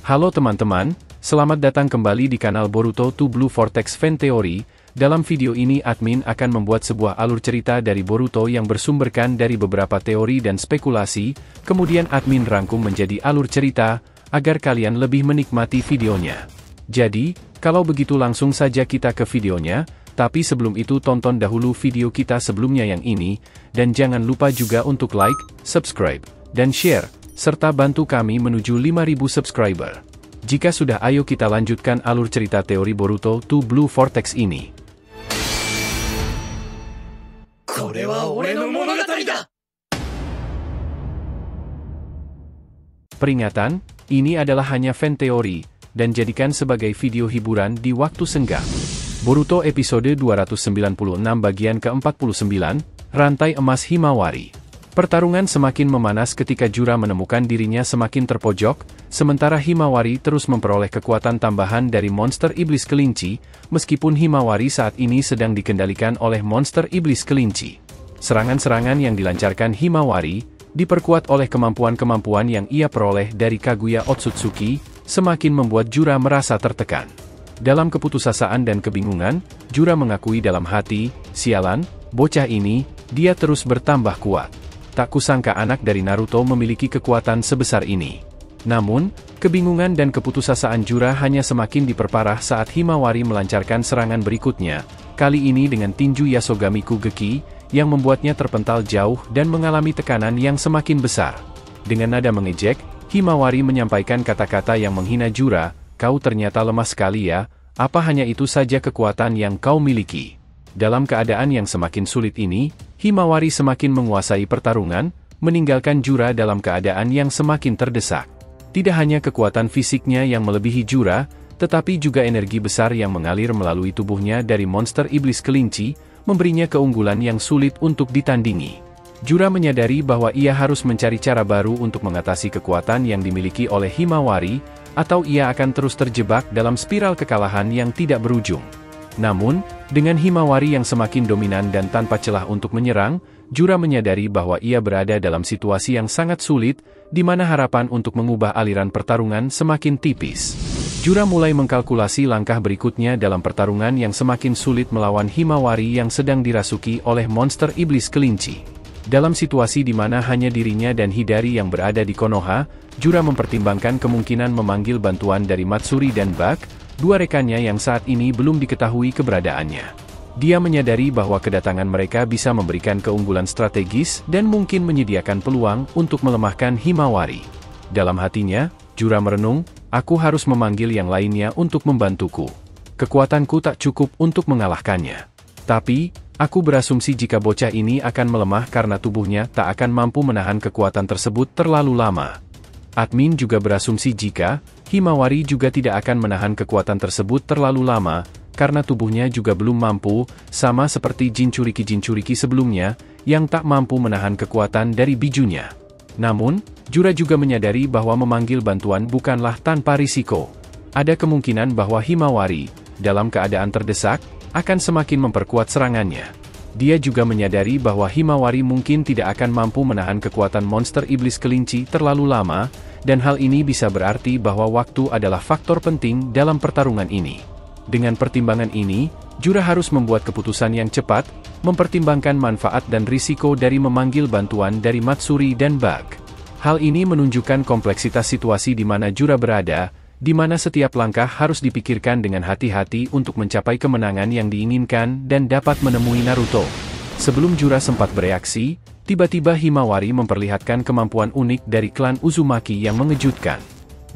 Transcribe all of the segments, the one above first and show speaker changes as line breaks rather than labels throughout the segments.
Halo teman-teman, selamat datang kembali di kanal Boruto 2 Blue Vortex Fan Theory. Dalam video ini admin akan membuat sebuah alur cerita dari Boruto yang bersumberkan dari beberapa teori dan spekulasi, kemudian admin rangkum menjadi alur cerita, agar kalian lebih menikmati videonya. Jadi, kalau begitu langsung saja kita ke videonya, tapi sebelum itu tonton dahulu video kita sebelumnya yang ini, dan jangan lupa juga untuk like, subscribe, dan share, serta bantu kami menuju 5.000 subscriber. Jika sudah, ayo kita lanjutkan alur cerita teori Boruto 2 Blue Vortex ini. Peringatan, ini adalah hanya fan teori, dan jadikan sebagai video hiburan di waktu senggang. Boruto episode 296 bagian ke-49, Rantai Emas Himawari. Pertarungan semakin memanas ketika Jura menemukan dirinya semakin terpojok, sementara Himawari terus memperoleh kekuatan tambahan dari monster iblis kelinci, meskipun Himawari saat ini sedang dikendalikan oleh monster iblis kelinci. Serangan-serangan yang dilancarkan Himawari, diperkuat oleh kemampuan-kemampuan yang ia peroleh dari Kaguya Otsutsuki, semakin membuat Jura merasa tertekan. Dalam keputusasaan dan kebingungan, Jura mengakui dalam hati, sialan, bocah ini, dia terus bertambah kuat. Tak kusangka anak dari Naruto memiliki kekuatan sebesar ini. Namun, kebingungan dan keputusasaan Jura hanya semakin diperparah saat Himawari melancarkan serangan berikutnya, kali ini dengan tinju Yasogami Kugeki, yang membuatnya terpental jauh dan mengalami tekanan yang semakin besar. Dengan nada mengejek, Himawari menyampaikan kata-kata yang menghina Jura, "Kau ternyata lemah sekali ya, apa hanya itu saja kekuatan yang kau miliki?" Dalam keadaan yang semakin sulit ini, Himawari semakin menguasai pertarungan, meninggalkan Jura dalam keadaan yang semakin terdesak. Tidak hanya kekuatan fisiknya yang melebihi Jura, tetapi juga energi besar yang mengalir melalui tubuhnya dari monster iblis kelinci, memberinya keunggulan yang sulit untuk ditandingi. Jura menyadari bahwa ia harus mencari cara baru untuk mengatasi kekuatan yang dimiliki oleh Himawari, atau ia akan terus terjebak dalam spiral kekalahan yang tidak berujung. Namun, dengan Himawari yang semakin dominan dan tanpa celah untuk menyerang, Jura menyadari bahwa ia berada dalam situasi yang sangat sulit, di mana harapan untuk mengubah aliran pertarungan semakin tipis. Jura mulai mengkalkulasi langkah berikutnya dalam pertarungan yang semakin sulit melawan Himawari yang sedang dirasuki oleh monster iblis kelinci. Dalam situasi di mana hanya dirinya dan Hidari yang berada di Konoha, Jura mempertimbangkan kemungkinan memanggil bantuan dari Matsuri dan Bak, dua rekannya yang saat ini belum diketahui keberadaannya. Dia menyadari bahwa kedatangan mereka bisa memberikan keunggulan strategis dan mungkin menyediakan peluang untuk melemahkan Himawari. Dalam hatinya, Jura merenung, "Aku harus memanggil yang lainnya untuk membantuku. Kekuatanku tak cukup untuk mengalahkannya. Tapi, aku berasumsi jika bocah ini akan melemah karena tubuhnya tak akan mampu menahan kekuatan tersebut terlalu lama." Admin juga berasumsi jika Himawari juga tidak akan menahan kekuatan tersebut terlalu lama, karena tubuhnya juga belum mampu, sama seperti Jinchuriki sebelumnya, yang tak mampu menahan kekuatan dari bijunya. Namun, Jura juga menyadari bahwa memanggil bantuan bukanlah tanpa risiko. Ada kemungkinan bahwa Himawari, dalam keadaan terdesak, akan semakin memperkuat serangannya. Dia juga menyadari bahwa Himawari mungkin tidak akan mampu menahan kekuatan monster iblis kelinci terlalu lama, dan hal ini bisa berarti bahwa waktu adalah faktor penting dalam pertarungan ini. Dengan pertimbangan ini, Jura harus membuat keputusan yang cepat, mempertimbangkan manfaat dan risiko dari memanggil bantuan dari Matsuri dan Bak. Hal ini menunjukkan kompleksitas situasi di mana Jura berada, di mana setiap langkah harus dipikirkan dengan hati-hati untuk mencapai kemenangan yang diinginkan dan dapat menemui Naruto. Sebelum Jura sempat bereaksi, tiba-tiba Himawari memperlihatkan kemampuan unik dari klan Uzumaki yang mengejutkan.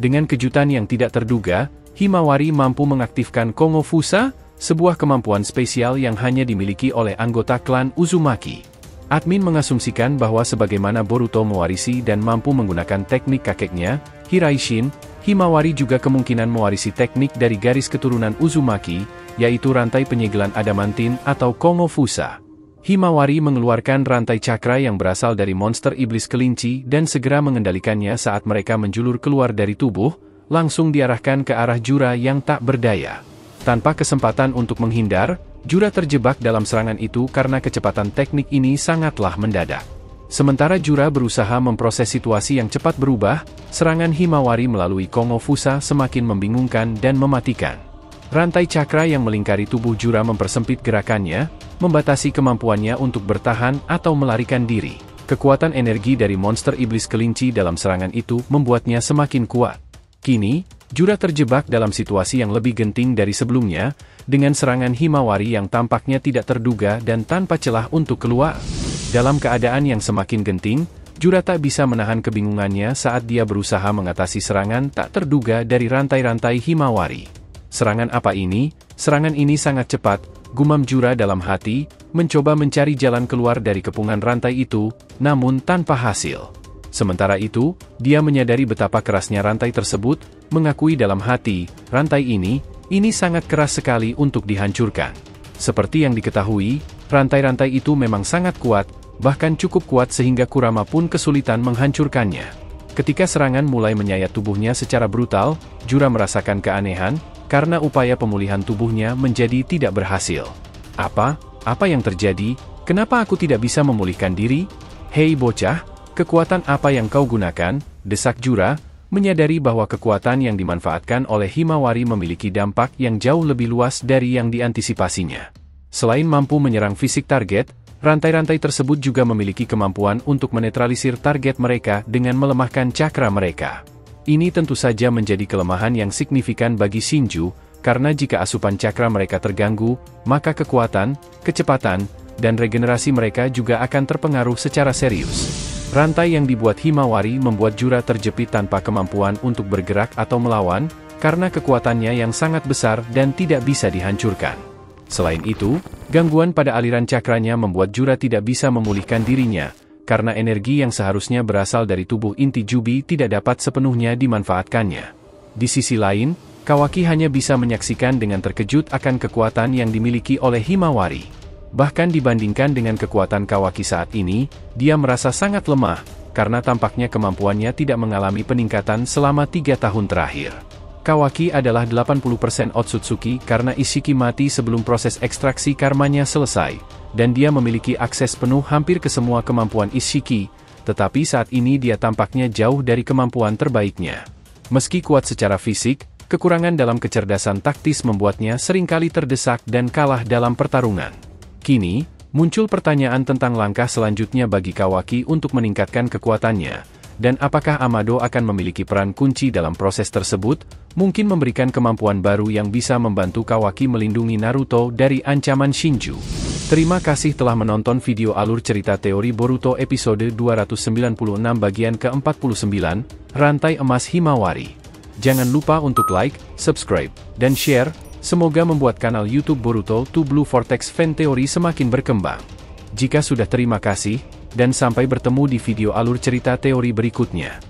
Dengan kejutan yang tidak terduga, Himawari mampu mengaktifkan Kongo Fusa, sebuah kemampuan spesial yang hanya dimiliki oleh anggota klan Uzumaki. Admin mengasumsikan bahwa sebagaimana Boruto mewarisi dan mampu menggunakan teknik kakeknya, Hiraishin, Himawari juga kemungkinan mewarisi teknik dari garis keturunan Uzumaki, yaitu rantai penyegelan adamantin atau Kongo Fusa. Himawari mengeluarkan rantai cakra yang berasal dari monster iblis kelinci dan segera mengendalikannya saat mereka menjulur keluar dari tubuh, langsung diarahkan ke arah Jura yang tak berdaya. Tanpa kesempatan untuk menghindar, Jura terjebak dalam serangan itu karena kecepatan teknik ini sangatlah mendadak. Sementara Jura berusaha memproses situasi yang cepat berubah, serangan Himawari melalui Kongo Fusa semakin membingungkan dan mematikan. Rantai cakra yang melingkari tubuh Jura mempersempit gerakannya, membatasi kemampuannya untuk bertahan atau melarikan diri. Kekuatan energi dari monster iblis kelinci dalam serangan itu membuatnya semakin kuat. Kini, Jura terjebak dalam situasi yang lebih genting dari sebelumnya, dengan serangan Himawari yang tampaknya tidak terduga dan tanpa celah untuk keluar. Dalam keadaan yang semakin genting, Jura tak bisa menahan kebingungannya saat dia berusaha mengatasi serangan tak terduga dari rantai-rantai Himawari. Serangan apa ini? Serangan ini sangat cepat, gumam Jura dalam hati, mencoba mencari jalan keluar dari kepungan rantai itu, namun tanpa hasil. Sementara itu, dia menyadari betapa kerasnya rantai tersebut, mengakui dalam hati, rantai ini sangat keras sekali untuk dihancurkan. Seperti yang diketahui, rantai-rantai itu memang sangat kuat, bahkan cukup kuat sehingga Kurama pun kesulitan menghancurkannya. Ketika serangan mulai menyayat tubuhnya secara brutal, Jura merasakan keanehan, karena upaya pemulihan tubuhnya menjadi tidak berhasil. Apa yang terjadi? Kenapa aku tidak bisa memulihkan diri? Hei bocah, kekuatan apa yang kau gunakan? Desak Jura, menyadari bahwa kekuatan yang dimanfaatkan oleh Himawari memiliki dampak yang jauh lebih luas dari yang diantisipasinya. Selain mampu menyerang fisik target, rantai-rantai tersebut juga memiliki kemampuan untuk menetralisir target mereka dengan melemahkan cakra mereka. Ini tentu saja menjadi kelemahan yang signifikan bagi Shinju, karena jika asupan cakra mereka terganggu, maka kekuatan, kecepatan, dan regenerasi mereka juga akan terpengaruh secara serius. Rantai yang dibuat Himawari membuat Jura terjepit tanpa kemampuan untuk bergerak atau melawan, karena kekuatannya yang sangat besar dan tidak bisa dihancurkan. Selain itu, gangguan pada aliran cakranya membuat Jura tidak bisa memulihkan dirinya, karena energi yang seharusnya berasal dari tubuh inti Jubi tidak dapat sepenuhnya dimanfaatkannya. Di sisi lain, Kawaki hanya bisa menyaksikan dengan terkejut akan kekuatan yang dimiliki oleh Himawari. Bahkan dibandingkan dengan kekuatan Kawaki saat ini, dia merasa sangat lemah, karena tampaknya kemampuannya tidak mengalami peningkatan selama 3 tahun terakhir. Kawaki adalah 80% Otsutsuki karena Ishiki mati sebelum proses ekstraksi karmanya selesai, dan dia memiliki akses penuh hampir ke semua kemampuan Ishiki, tetapi saat ini dia tampaknya jauh dari kemampuan terbaiknya. Meski kuat secara fisik, kekurangan dalam kecerdasan taktis membuatnya seringkali terdesak dan kalah dalam pertarungan. Kini, muncul pertanyaan tentang langkah selanjutnya bagi Kawaki untuk meningkatkan kekuatannya. Dan apakah Amado akan memiliki peran kunci dalam proses tersebut, mungkin memberikan kemampuan baru yang bisa membantu Kawaki melindungi Naruto dari ancaman Shinju. Terima kasih telah menonton video alur cerita teori Boruto episode 296 bagian ke-49, Rantai Emas Himawari. Jangan lupa untuk like, subscribe, dan share, semoga membuat kanal YouTube Boruto to Blue Vortex Fan Theory semakin berkembang. Jika sudah terima kasih, dan sampai bertemu di video alur cerita teori berikutnya.